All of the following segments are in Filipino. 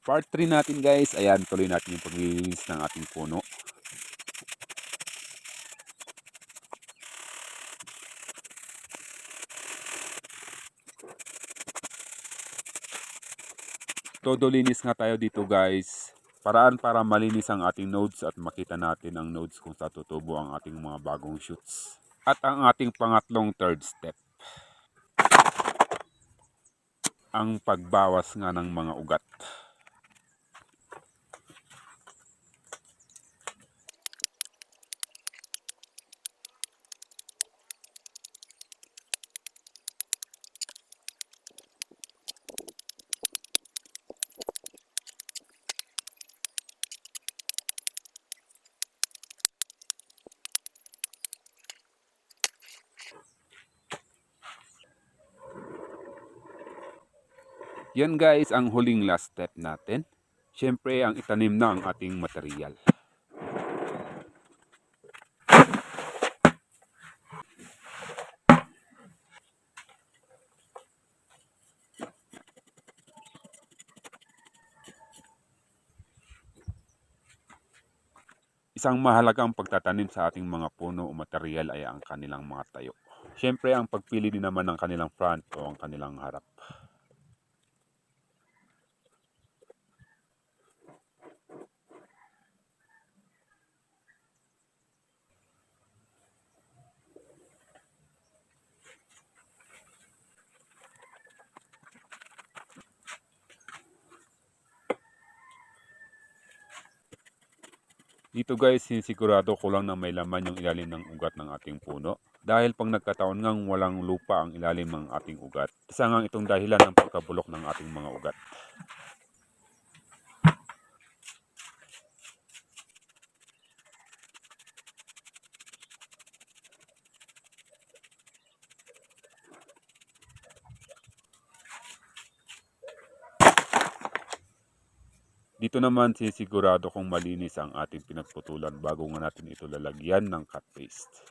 Part 3 natin guys. Ayan, tuloy natin yung paglilinis ng ating puno. Todo linis nga tayo dito guys. Paraan para malinis ang ating nodes at makita natin ang nodes kung sa tutubo ang ating mga bagong shoots. At ang ating pangatlong third step, ang pagbawas nga ng mga ugat. Yan guys ang huling last step natin. Siyempre ang itanim na ang ating material. Isang mahalagang pagtatanim sa ating mga puno o material ay ang kanilang mga tayo. Siyempre ang pagpili din naman ng kanilang front o ang kanilang harap. Dito guys, sinisigurado ko lang na may laman yung ilalim ng ugat ng ating puno. Dahil pag nagkataon ngang walang lupa ang ilalim ng ating ugat, isa nga itong dahilan ng pagkabulok ng ating mga ugat. Dito naman sinisigurado kong malinis ang ating pinagputulan bago nga natin ito lalagyan ng cut paste.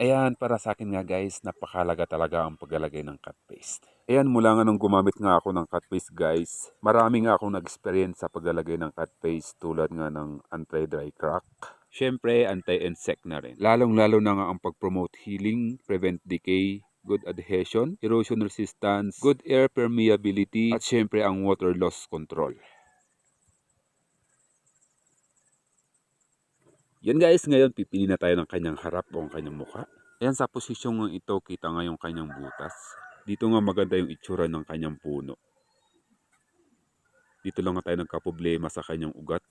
Ayan, para sa akin nga guys, napakalaga talaga ang paglalagay ng cut paste. Ayan, mula nga nung gumamit nga ako ng cut paste guys, marami nga akong nag-experience sa paglalagay ng cut paste tulad nga ng anti-dry crack. Siyempre, anti-insect na rin. Lalong-lalo na nga ang pag-promote healing, prevent decay, good adhesion, erosion resistance, good air permeability, at siyempre ang water loss control. Yan guys, ngayon pipili na tayo ng kanyang harap o ang kanyang mukha. Ayan, sa posisyong ito, kita nga yung kanyang butas. Dito nga maganda yung itsura ng kanyang puno. Dito lang nga tayo nagkaproblema sa kanyang ugat.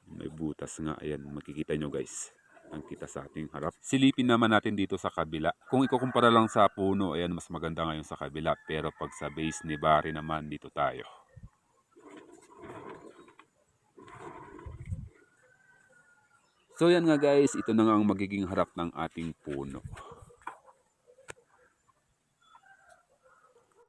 May butas nga, ayan, makikita nyo guys. Ang kita sa ating harap. Silipin naman natin dito sa kabila. Kung ikukumpara lang sa puno, ayan, mas maganda ngayon sa kabila. Pero pag sa base ni Barry naman, dito tayo. So yan nga guys, ito na nga ang magiging harap ng ating puno.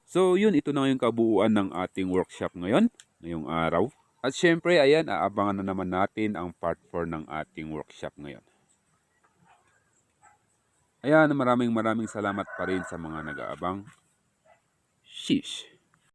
So yun, ito na yung kabuuan ng ating workshop ngayong araw. At syempre, ayan, aabangan na naman natin ang part 4 ng ating workshop ngayon. Ayan, maraming salamat pa rin sa mga nag-aabang. Sheesh!